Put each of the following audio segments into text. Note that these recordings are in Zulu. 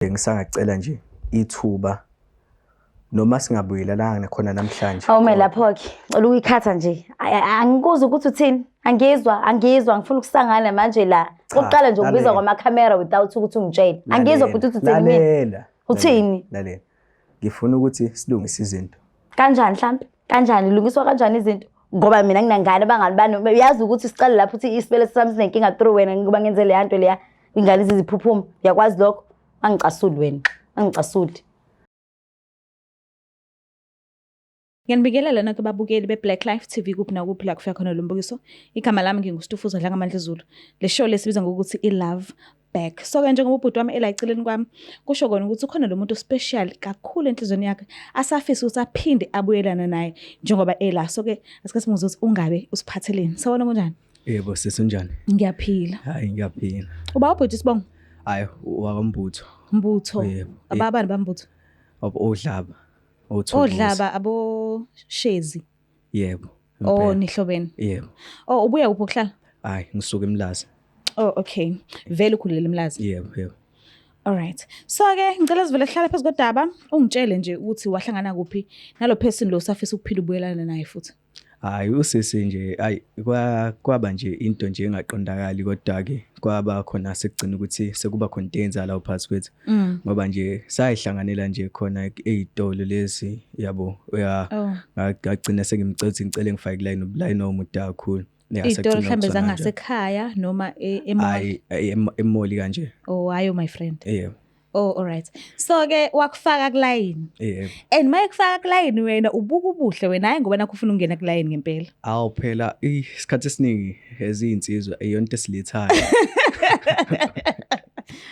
Bengisangacela nje ithuba noma singabuyelananga khona namhlanje. Awume lapho-ke, cela ukuyikhatha nje. Angikuzwa ukuthi uthini. Angizwa ngifuna ukusangana manje la. Uqala nje ukubiza kwamakhamera without ukuthi ungitshele. Angizwa futhi uthini mina. Lalela. Uthini? Lalela. Ngifuna ukuthi silungise izinto. Kanjani mhlambe? Kanjani lungiswa kanjani izinto? Ngoba mina nginangane abangani bani uyazi ukuthi sicale lapho uthi isibele sami sinenkinga through wena ngoba ngenze le yanto leya ingane iziphuphuma. Uyakwazi lokho? Angicasuli wena. Angicasuli. Ngiyanibikelela nonke ababukeli beBlack Life TV kuphi nakuphi la kufika khona lo mbukiso. Igama lami nginguStufuza Dlanga Mandla Zulu. Le show lesibiza ngokuthi iLove Back. So ke njengoba ubhuti wami ela eceleni kwami kusho kona ukuthi ukhona lo muntu special kakhulu enhlizweni yakhe asafisa ukuthi aphinde abuyelana naye njengoba ela. So ke asike simuze ukuthi ungabe usiphatheleni. Sawona kunjani? Yebo sesunjani? Ngiyaphila. Hayi ngiyaphila. Uba ubhuti sibonga? Hayi wakwambutho. Mbutho. Yebo. Ababani bambutho? Odlaba. Odlaba aboshezi. Yebo. Oh nihlobene. Yebo. Oh ubuya kuphi ukuhlala? Hayi ngisuka eMlazi. Oh okay. Vele ukhulela eMlazi. Yebo. Alright. So ke ngicela sivele sihlale phezu kodaba ungitshele nje ukuthi wahlangana kuphi nalo person lo usafisa ukuphila ubuyelana naye futhi. Hayi usisi nje hayi kwaba nje into nje engaqondakali kodwa ke kwaba khona sekugcina ukuthi sekuba khona into enzala uphathi kwethu ngoba nje sayihlanganela nje khona ezitolo lezi yabo ngagcina sengimcela ngicele ngifake line ubuline omude kakhulu izitolo mhlambe zangasekhaya noma hayi emoli kanje. Oh hayo my friend. Yebo. Oh alright. So ke wakufaka kuline. Yebo. And mayekufaka kuline wena ubuka ubuhle wena hayi ngoba nakho ufuna ungena kuline ngempela. Awu phela isikhathi esiningi ezinsizwa eyonto esilithayo.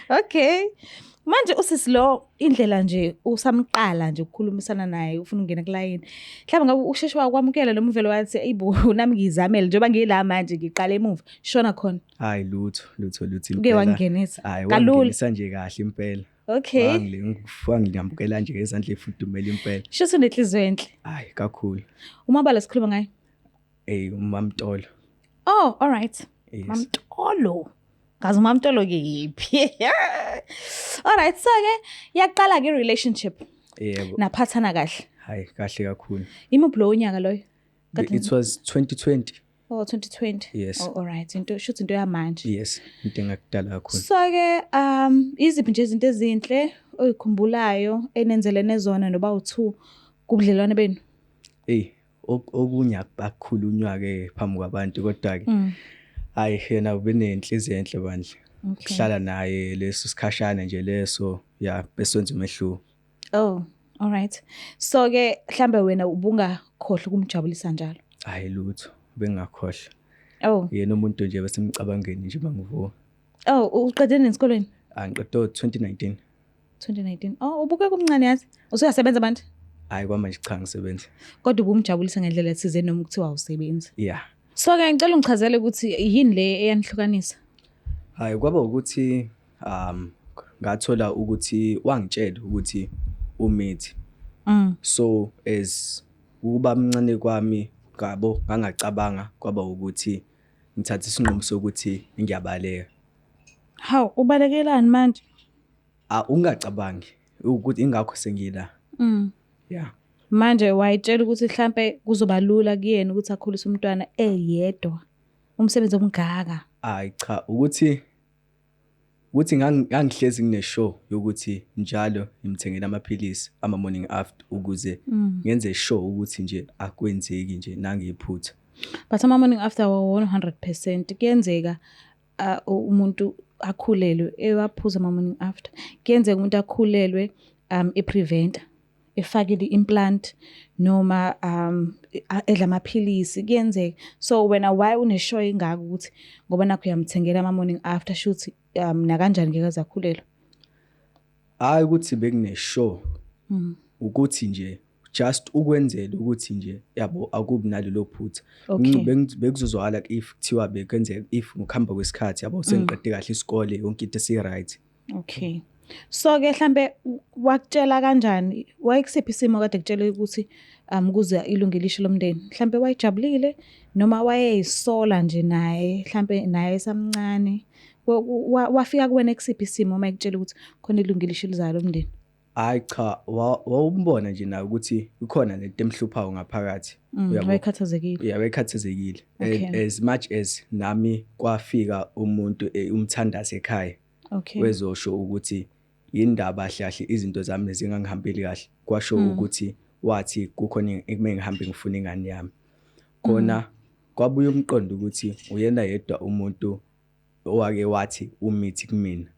Okay. Manje usisi lo indlela nje usamqala nje ukukhulumisana naye ufuna ungena kuline. Mhlawumbe ngabe usheshwe wakwamukela noma uvelo wathi ayibo nami ngizamele njengoba ngila manje ngiqala emuva. Shona khona. Hayi lutho impela. Uke wangenisa. Hayi wangenisa nje kahle impela. Okay. Wangiyamukela nje ngezandla efudumele impela. Sho sunenhliziyo enhle. Hayi kakhulu. Umabala sikhuluma ngaye? uMamtolo. Oh alright. Yes. Mamtolo. Kazi uMamtolo ke yiphi? Alright, so ke yaqala ke relationship. Yebo. Naphathana kahle. Hayi kahle kakhulu. Imuphi lo unyaka loyo? It was 2020. Oh 2020. Yes. Oh alright, shuthi into yamanje. Yes, into engakudala kakhulu. So ke iziphi nje izinto ezinhle oyikhumbulayo enenzelene zona noba u2 kubudlelwane benu? Okunye akukhulunywa ke phambi kwabantu kodwa ke hayi yena ubenenhliziyo enhle bandle. Kuhlala naye leso sikhashana nje leso besonze umehluko. Oh, alright. So ke mhlambe wena ubungakhohle kumjabulisa njalo. Hayi lutho bengakhohle. Oh. Yena umuntu nje besemcabangeni nje bangivuka. Oh, uqedene nesikolweni? Ngiqede 2019. 2019. Oh, ubuke kumncane yazi. Usuyasebenza manje? Hayi kwamanje cha ngisebenza. Kodwa ubumjabulisa ngendlela ethize noma ukuthiwa awusebenzi. Yeah. So ke ngicela ungichazele ukuthi yini le eyanihlukanisa? Hayi kwaba ukuthi ngathola ukuthi wangitshela ukuthi umithi. So as uba mncane kwami ngabo ngangacabanga kwaba ukuthi ngithatha isinqumo sokuthi ngiyabaleka. Hawu ubalekelani manje? Ungacabangi ukuthi ingakho sengila. Yeah. Manje wayitshela ukuthi mhlambe kuzoba lula kuyena ukuthi akhulise umntwana eyedwa. Umsebenzi omgaka. Hayi cha ukuthi ngangihlezi ngine-show yokuthi njalo ngimthengela amaphilisi ama-morning after ukuze ngenze sure ukuthi nje akwenzeki nje nangiyiphutha. But ama-morning after wa 100% kuyenzeka umuntu akhulelwe ewaphuza ama-morning after. Kuyenzeka umuntu akhulelwe epreventer efakile implant noma edla amaphilisi kuyenzeka. So wena why uneshow ingaka ukuthi ngoba nakho uyamthengela ama-morning after shoot na kanjani ngeke azakhulelwa? Hayi ukuthi bekuneshow ukuthi nje just ukwenzela ukuthi nje yabo akubi nalelo phutha. Bekuzozwakala if kuthiwa bekwenzeka if ngokuhamba kwesikhathi yabo sengiqede kahle isikole yonke into esi right. Okay. So ke mhlambe wakutshela kanjani wayekusiphi isimo kade kutshela ukuthi kuze ilungelisho lomndeni mhlambe wayijabulile noma wayeyisola nje naye mhlambe naye esamncane wafika kuwena kusiphi isimo uma ekutshela ukuthi khona ilungile isho elizayo lomndeni? Hayi cha, wawumbona nje na ukuthi ukhona lento emhluphayo ngaphakathi. Wayekhathazekile. Wayekhathazekile. Okay. As much as nami kwafika umuntu umthandazi ekhaya. Okay. Wezosho ukuthi indaba hlahle izinto zami zingangihambeli kahle. Kwasho ukuthi wathi kukhona ekumele ngihambe ngifuna ingane yami. Khona kwabuye umqondo ukuthi uyena yedwa umuntu owake wathi umithi kumina.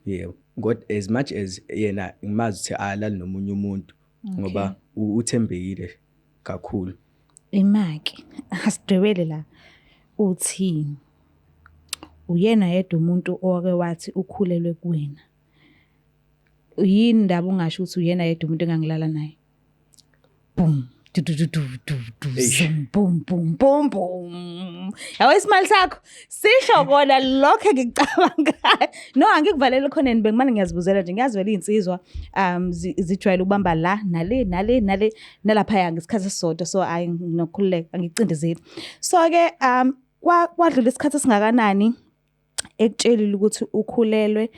Yebo. God as much as yena ngimazi ukuthi alali nomunye umuntu ngoba uthembekile kakhulu. Imaki asidwebele la uthi uyena yedwa umuntu owake wathi ukhulelwe kuwena. Yini ndaba ungasho ukuthi uyena yedwa umuntu engangilala naye? Boom. Boom boom boom boom. Yawe isimali sakho sisho kona lokho engikucabangayo. No angikuvalele khona bengimane ngiyazibuzela nje ngiyazi vele insizwa zijwayele ukubamba la nale nalapha ngesikhathi esisodwa so ayinokhululeka angicindezeli. So ke kwadlula isikhathi esingakanani ekutshelile ukuthi ukhulelwe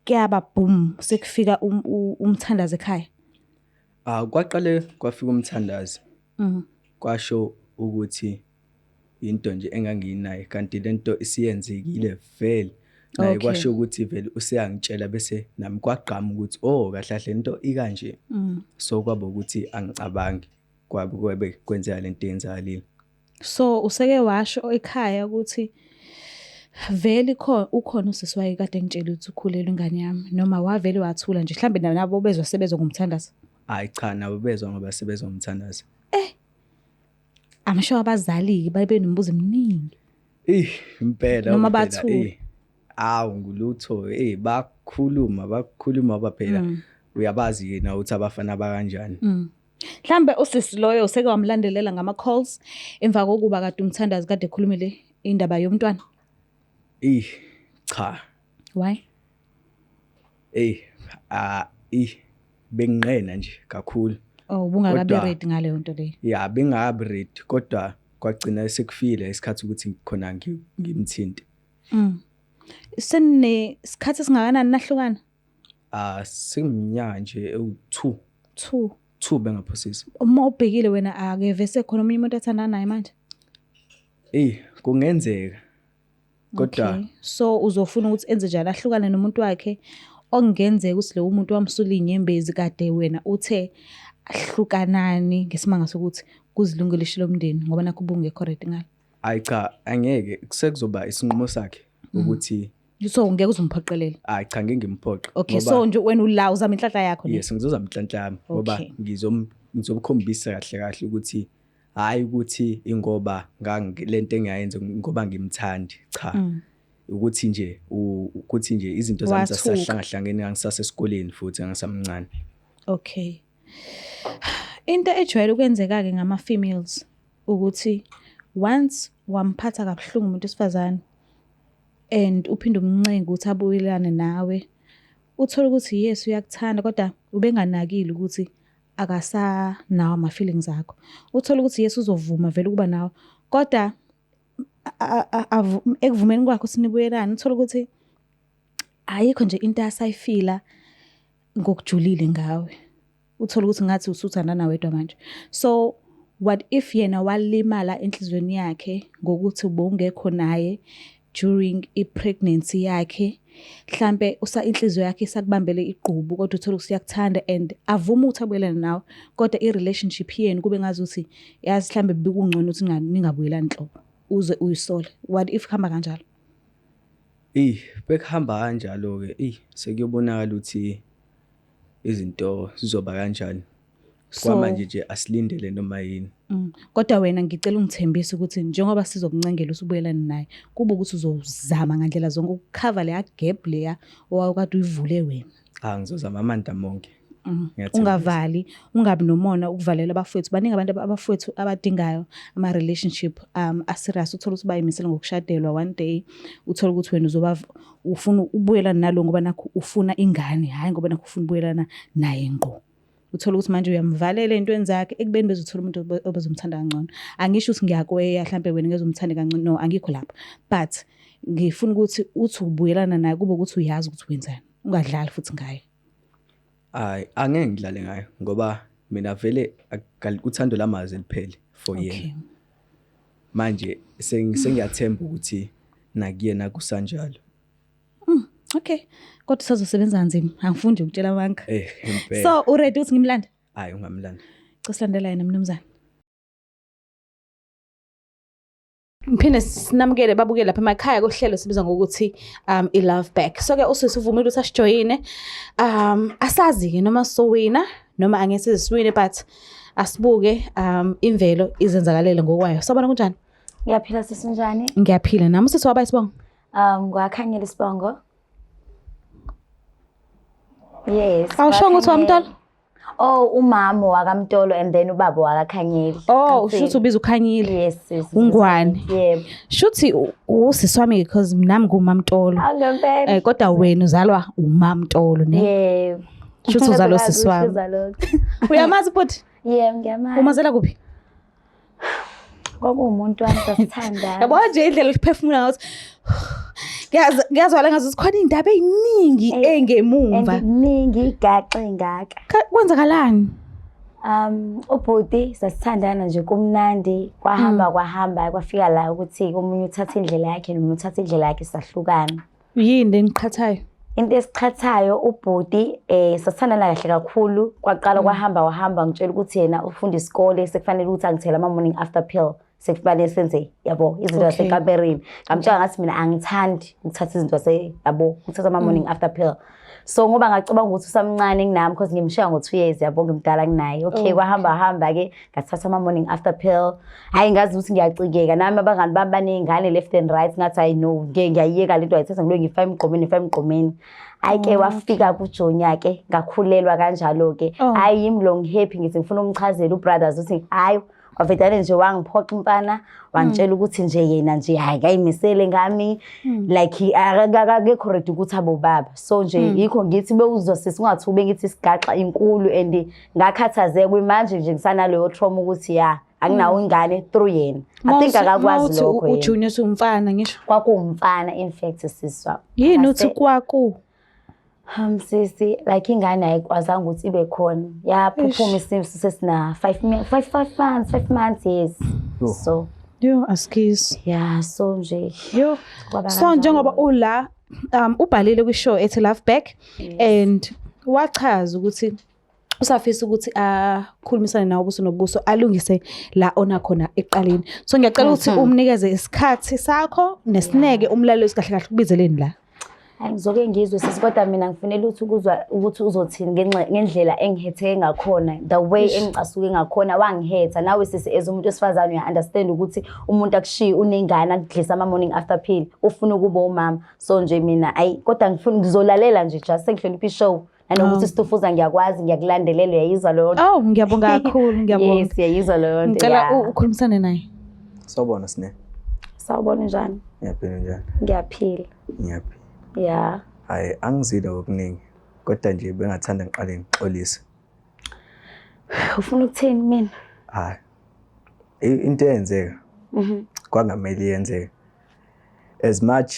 kuyaba boom sekufika umthandazi ekhaya? Kwaqale kwafika umthandazi. Kwasho ukuthi into nje enganginayo kanti lento isiyenzekile vele. Naye kwasho ukuthi vele useyangitshela bese nami kwagqama ukuthi kahle into ikanje. So kwaba ukuthi angicabangi kwabe kwenzeka lento eyenzakalile. So useke washo ekhaya ukuthi vele ukhona usisi waye kade ngitshela ukuthi ukhulelwe ingane yami noma wavele wathula nje mhlambe nabo bezosebenzwa ngumthandazi? Hayi cha nabo bezwa ngoba sebezwa ngumthandazi. Amasho abazali babe nombuzo eminingi. Impela noma bathu. Ngulutho bakhuluma baphela. Uyabazi yena uthi abafana bakanjani. Mhlambe usisi loyo useke wamlandelela ngama calls emva kokuba kade umthandazi kade ekhulumile indaba yomntwana? Cha. Why? Benginqena nje kakhulu. Bungakabe ready ngaleyo nto leyo. Yeah, bengabe ready kodwa kwagcina sekufile isikhathi ukuthi khona ngimthinte. Sene isikhathi esingakanani nahlukana? Siminyaka nje ewu2 bengaphosisi. Uma ubhekile wena akeve sekhona omunye umuntu ethandana naye manje? Kungenzeka. Kodwa okay. So uzofuna ukuthi enze njani ahlukane nomuntu wakhe okungenzeka ukuthi lo muntu wamsula inyembezi kade wena uthe ahlukanani ngesimanga sokuthi kuzilungelishe lomndeni ngoba nakho ubungekho ready ngalo? Hayi cha angeke sekuzoba isinqumo sakhe ukuthi so ngeke uzomphoqelela? Hayi cha ngeke ngimphoqe. Okay so nje wena ula uzama inhlanhla yakho ne? Yes ngizozama inhlanhla yami ngoba ngizomkhombisa kahle ukuthi hayi ukuthi ingoba lento engiyayenza ngoba ngimthandi cha. Ukuthi nje izinto zami zasahlangahlangene ngisasesikoleni futhi ngisamncane. Okay. Into ejwayele ukwenzeka ke ngama females ukuthi once wamphatha kabuhlungu umuntu esifazane and uphinde umncenga ukuthi abuyelane nawe uthola ukuthi yes uyakuthanda kodwa ubenganakile ukuthi akasanawo ama feelings akho. Uthola ukuthi yes uzovuma vele ukuba nawe kodwa ekuvumeni kwakho sinibuyelana uthola ukuthi ayikho nje into asayifila ngokujulile ngawe. Uthola ukuthi ngathi usuthandana wedwa manje. So what if yena walimala enhlizweni yakhe ngokuthi ubungekho naye during i-pregnancy yakhe mhlambe inhliziyo yakhe isakubambele iqubu kodwa uthola ukuthi uyakuthanda and avuma ukuthi abuyelane nawe kodwa i-relationship yenu kube ngazuthi yazi mhlambe bekungcono ukuthi ningabuyelani nhlobo uze uyisole. What if khamba kanjalo? Bekuhamba kanjalo ke sekuyobonakala ukuthi izinto zizoba kanjani. Kwamanje nje asilindele noma yini. Kodwa wena ngicela ungithembise ukuthi njengoba sizokuncengela usubuyelane naye kuba ukuthi uzozama ngandlela zonke ukucover le gap leya owakade uyivule wena. Ngizozama amandla monke. Ungavali ungabi nomona ukuvalela abafowethu baningi abantu abafowethu abadingayo ama relationship aserious uthola ukuthi bayimisela ngokushadelwa one day uthola ukuthi wena uzoba ufuna ubuyelana nalo ngoba nakho ufuna ingane hayi ngoba nakho ufuna ubuyelana naye ngqo. Uthola ukuthi manje uyamvalela entweni zakhe ekubeni bezothola umuntu obezomthanda kangcono. Angisho ukuthi ngiyakweya mhlambe wena ngezomthanda kangcono no angikho lapha but ngifuna ukuthi uthi ubuyelana naye kube ukuthi uyazi ukuthi wenzani ungadlali futhi ngayo. Hayi angeke ngidlale ngayo ngoba mina vele uthando lamazi liphele for yena. Manje sengiyathemba ukuthi nakuyena kusanjalo. Okay. Kodwa sazosebenza kanzima. Angifundi ukutshela amanga. Impela. So uready ukuthi ngimlanda? Hayi ungamlanda. Cosilandela yena mnumzane. Mphinde sinamukele babukele lapha emakhaya kohlelo sibiza ngokuthi i-Love Back. So ke usivumile ukuthi asijoyine. Asazi ke noma sowina noma angeke siwine but asibuke imvelo izenzakalele ngokwayo. Sabona kunjani? Ngiyaphila sisinjani? Ngiyaphila nami sithi waba isibongo. Ngwakhanyela isibongo. Yes. Awusho ukuthi wamtolo? Oh, umama wakaMtolo and then ubaba wakaKhanyeli. Oh, ushuthi ubiza uKhanyeli. Yes. Ungwani? Yebo. Shuthi usiswami because nami ngumamtolo. Angempela. Kodwa wena uzalwa umamtolo ne. Yebo. Shuthi uzalwa siswami. Uyamazi futhi? Yebo, ngiyamazi. Umazela kuphi? Kwakuwumuntu wami sasithanda. Yabo nje indlela liphefumula ngathi ngiyazwala ngathi khona indaba eziningi engemumva. Eziningi igaxe ngaka. Kwenzakalani? Ubhuti sasithandana nje kumnandi kwahamba kwafika la ukuthi umunye uthatha indlela yakhe nomunye uthatha indlela yakhe sahlukana. Yini eniqhathayo? Into esiqhathayo ubhuti sasithandana kahle kakhulu kwaqala wahamba ngitshela ukuthi yena ufunda isikole sekufanele ukuthi angithela ama morning after pill sekufanele senze yabo izinto zasekaberini ngamtshela ngathi mina angithandi ukuthatha izinto yabo ukuthatha ama morning after pill. So ngoba ngacabanga ukuthi usamncane nginami because ngimshiya ngo2 years yabo ngimdala kunaye. Okay kwahamba ke ngathatha ama morning after pill. Hayi ngazi ukuthi ngiyacikeka nami abangani bami banezingane left and right ngathi I know ngiyayeka lento ayithatha ngilo ngifa emgqomeni. Ayike wafika kuJonya ke ngakhulelwa kanjalo ke. Hayi imlong happy ngithi ngifuna umchazela ubrothers ukuthi hayi wavedane nje wangiphoxa umfana wangitshela ukuthi nje yena nje hayi kayimisele ngami like akakekho ready ukuthi abo baba. So nje yikho ngithi bewuzosisi ungathube ngithi sigaxa inkulu and ngakhathazeka manje nje ngisanaleyo trauma ukuthi anginawo ingane through yena. I think akakwazi lokho yena. uJunior umfana ngisho. Kwakuwumfana in fact siswa. Yini uthi kwaku? Sisi like ingane ayikwazanga ukuthi ibe khona. Yaphuphuma isimo sesina 5 months yes. So yo askis. So nje yo so njengoba ula ubhalile kwishow ethi Love Back and wachaza ukuthi usafisa ukuthi akhulumisane nawo ubuso nobuso alungise la ona khona eqaleni. So ngiyacela ukuthi umnikeze isikhathi sakho nesineke umlaleli kahle kahle kubizeleni la. Ngizoke ngizwe sisi kodwa mina ngifanele ukuthi uzothini ngendlela engihetheke ngakhona the way engicasuke ngakhona wangihetha nawe sisi as umuntu wesifazane uya understand ukuthi umuntu akushiya unengane akudlisa ama morning after pill ufuna ukuba umama. So nje mina kodwa ngifuna ngizolalela nje just sengihlonipha ishow nanokuthi Sitofuza ngiyakwazi ngiyakulandelela uyayizwa lo nto. Ngiyabonga kakhulu ngiyabonga. Yes uyayizwa lo nto. Ngicela ukhulumisane naye. Sawubona sine. Sawubona njani? Ngiyaphila njani? Ngiyaphila. Ngiyaphila. Hayi angizile okuningi kodwa nje bengathanda ngiqale ngixolise. Ufuna ukuthini mina? Hayi. Into eyenzeka. Kwangameli yenzeka. As much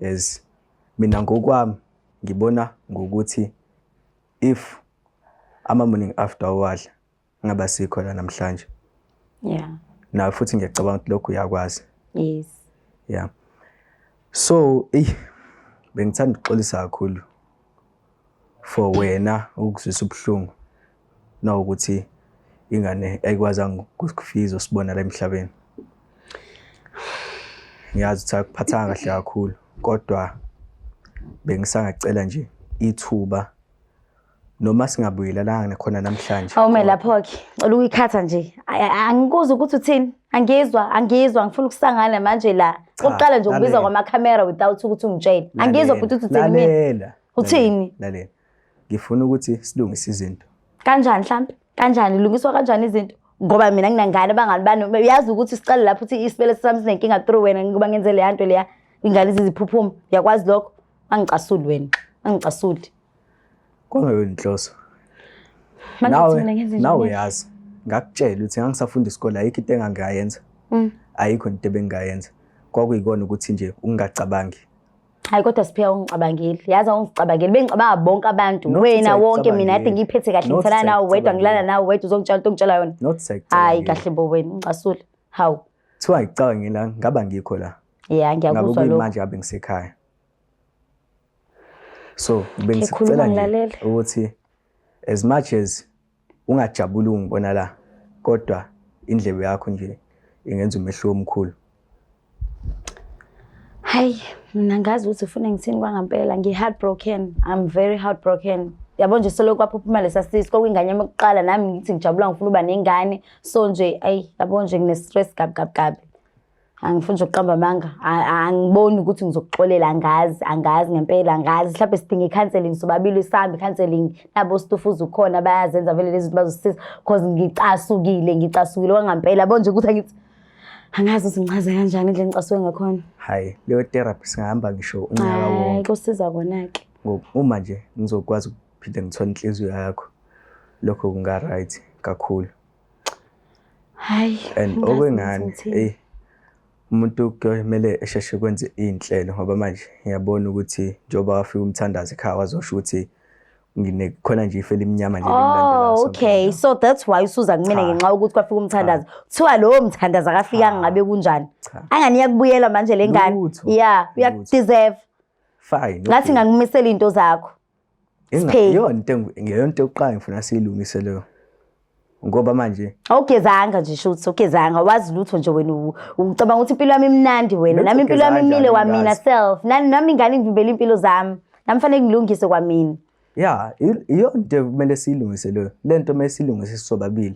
as mina ngokwami ngibona ngokuthi if ama morning after wadla ngaba sikho la namhlanje. Na futhi ngiyacabanga ukuthi lokho uyakwazi. Yes. So bengithanda ukuxolisa kakhulu for wena ukuzwisa ubhlungu na ukuthi ingane ayikwazanga ukufiza usibona la emhlabeni. Ngiyazi ukuthi akuphathanga kahle kakhulu kodwa bengisangacela nje ithuba noma singabuyelana khona namhlanje. Awume lapho ke cela ukuyikhatha nje angikuza ukuthi uthini angizwa ngifuna ukusangana manje la oqala nje ukubizwa kwamakhamera without ukuthi ungitshele angizwa futhi uthi uthini mina uthini lalela ngifuna ukuthi silungise izinto kanjani mhlambe kanjani lungiswa kanjani izinto ngoba mina nginangane abangani bani uyazi ukuthi siqale lapho uthi isibele sami sinenkinga through wena ngoba ngenze le yanto leya ingane iziphuphuma uyakwazi lokho angicasuli wena angicasuli kwangeyona inhloso nawe yazi ngakutshela ukuthi ngangisafunda isikole ayikho into engangayenza ayikho into ebengayenza kwakuyikona ukuthi nje ungacabangi. Hayi kodwa Siphiwe ungicabangile. Yazi ungicabangile. Bengicabanga bonke abantu. Wena wonke mina ade ngiphethe kahle ngithana nawe wedwa ngilala nawe wedwa uzongitshela into ongitshela yona. Not saying. Hayi kahle bo wena ngicasule. Hawu. Kuthiwa ngicabangile la ngaba ngikho la. Yeah ngiyakuzwa lokho. Manje abe ngisekhaya. So bengisicela nje ukuthi as much as ungajabula ungibona la kodwa indlebe yakho nje ingenza umehluko omkhulu. Hayi mina ngazi ukuthi ufuna ngithini kwangampela heartbroken. I'm very heartbroken. Yabo nje solo kwaphuphuma lesasisi kokuyingane yokuqala nami ngithi ngijabula ngifuna uba nengane so nje yabo nje ngine stress gabi. Angifuni nje ukuqamba amanga. Angiboni ukuthi ngizokuxolela angazi ngempela angazi mhlawumbe sidinga icounseling sobabili isambi counseling nabo stufuza ukhona bayazenza vele lezi zinto bazosisiza because ngicasukile kwangampela yabo nje ukuthi angithi angazi ukuthi ngichaze kanjani indlela ngicasuke ngakhona. Hayi leyo therapy singahamba ngisho unyaka wonke. Hayi kusiza kona ke. Uma nje ngizokwazi ukuphinde ngithola inhliziyo yakho lokho kunga right kakhulu. Hayi and okwengane umuntu kumele esheshe kwenze inhlelo ngoba manje ngiyabona ukuthi njoba wafika umthandazi ekhaya wazosho ukuthi khona nje ifele iminyama nje lemlandela. Okay so that's why usuza kumina ngenxa ukuthi kwafika umthandazi kuthiwa lo mthandazi akafika ngabe kunjani anganiya kubuyela manje lengane yeah uyakudeserve fine ngathi ngangimisela into zakho ngiyonto yokuqala ngifuna siyilungise leyo ngoba manje awugezanga nje shuthi ugezanga wazi lutho nje wena ucabanga ukuthi impilo yami imnandi wena nami impilo yami imile kwamina self nami ingane ngivimbela impilo zami nami fanele ngilungise kwamina. Yeah iyonto kumele siyilungise leyo lento mesilungise sisobabili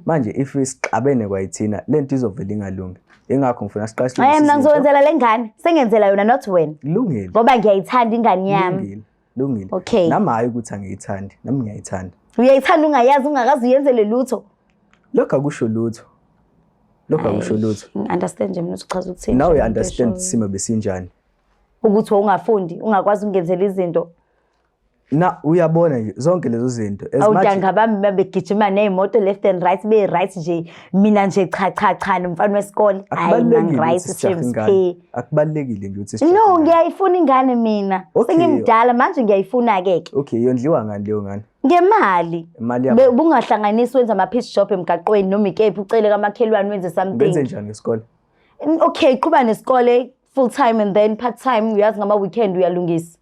manje if isixabene kwayithina lento izovela ingalungi ingakho ngifuna siqala silungise. Mina ngizowenzela lengane sengenzela yona not wena kulungile ngoba ngiyayithanda ingane yami. Lungile okay nami hayi ukuthi angiyithandi nami ngiyayithanda. Uyayithanda ungayazi ungakazi uyenzele lutho lokho akusho lutho understand nje mina uchaza ukuthini now you understand simo besinjani ukuthi ungafundi ungakwazi ukungenzela izinto na uyabona nje zonke lezo zinto awudanga bami babegijima nezimoto left and right be right nje mina nje cha nomfana wesikole hayi man right James akubalekile nje ukuthi no ngiyayifuna ingane mina sengimdala manje ngiyayifuna ke okay yondliwa ngani leyo ngane ngemali imali bungahlanganisi wenza ama piece shop emgaqweni noma ikephi ucele kamakhelwane wenze something benze njani ngesikole okay quba nesikole full time and then part time uyazi ngama weekend uyalungisa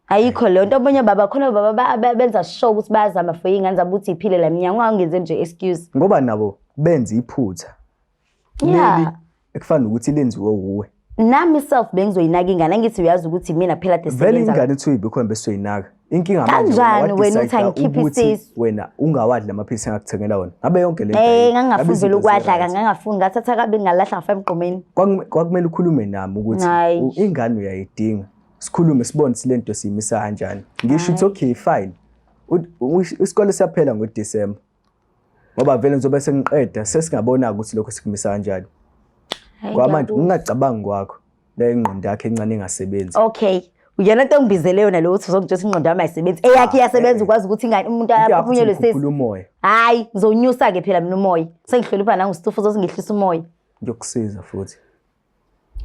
ayikho le nto abanye baba khona baba benza show ukuthi bayazama for ingane zabo ukuthi iphile la minyaka ungangenze nje excuse ngoba nabo benza iphutha yeah ekufana ukuthi lenziwe uwe nami self bengizoyinaka ingane ngithi uyazi ukuthi mina phela sesebenza vele ingane ethi uyibikhona bese uyinaka inkinga manje kanjani wena uthi angikhiphisisi wena ungawadla amaphilisi engakuthengela wona ngabe yonke lento ngangafundela ukwadla ngangafuni ngathatha kabi ngalahla ngafa emgqomeni kwakumele ukhulume nami ukuthi ingane uyayidinga sikhulume sibone silento siyimisa kanjani ngisho ukuthi okay fine isikole siyaphela ngoDisemba ngoba vele ngizobe sengiqeda sesingabona ukuthi lokho sikumisa kanjani kwamanje ungacabanga kwakho la ingqondo yakhe encane engasebenzi. Okay uyena into ngibizele yona lo uthi uzokutshela ingqondo yami ayisebenzi eyakhe iyasebenza ukwazi ukuthi ingane umuntu aphunyelwe sesi umoya hayi ngizonyusa ke phela mina umoya sengihlolipha nangustufu zosingehlisa umoya ngiyokusiza futhi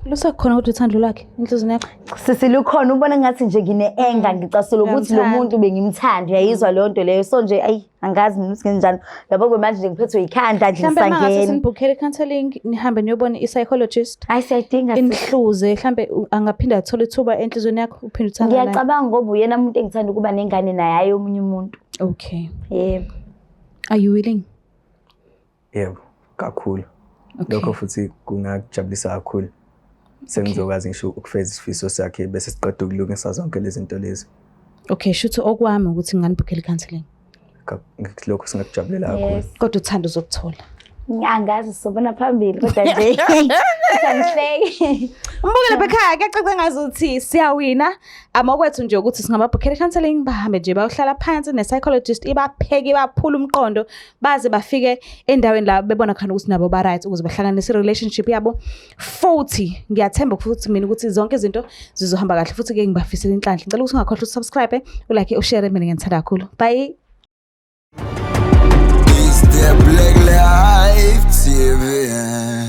lusakhona ukuthi uthando lakhe inhlizweni yakho sisilukhona ubona ngathi nje ngine enga ngicasula ukuthi lo muntu bengimthanda uyayizwa leyo nto leyo so nje ayi angazi mina ukuthi njani yabo manje nje ngiphethwe ikhanda nje mhlambe ngisangena manje sinibhukhele counseling nihambe niyobona i-psychologist hayi siyadinga inhluze mhlambe angaphinda athola ithuba enhlizweni yakho uphinde uthanda naye ngiyacabanga ngoba uyena umuntu engithanda ukuba nengane naye hayi omunye umuntu. Okay yebo are you willing? Yebo kakhulu lokho futhi kungajabulisa kakhulu sengizokwazi ngisho ukufeza isifiso sakhe bese siqeda ukulungisa zonke lezi zinto lezi. Okay shuthi okwami ukuthi nginganibhukhela counseling lokho singakujabulela kakhulu kodwa uthando uzokuthola angazi sobona phambili kodwa nje sangihleki umbukele bekhaya kuyacaca ngazuthi siyawina amakwethu nje ukuthi singababhukhela counseling bahambe nje bayohlala phansi ne-psychologist ibapheke baphula umqondo baze bafike endaweni la bebona khona ukuthi nabo ba right ukuze bahlanganise relationship yabo futhi ngiyathemba futhi mina ukuthi zonke izinto zizohamba kahle futhi ke ngibafisela inhlanhla ngicela ukuthi ungakhohlwa ukusubscribe ulike ushare mina ngiyithanda kakhulu bye. Black Life TV.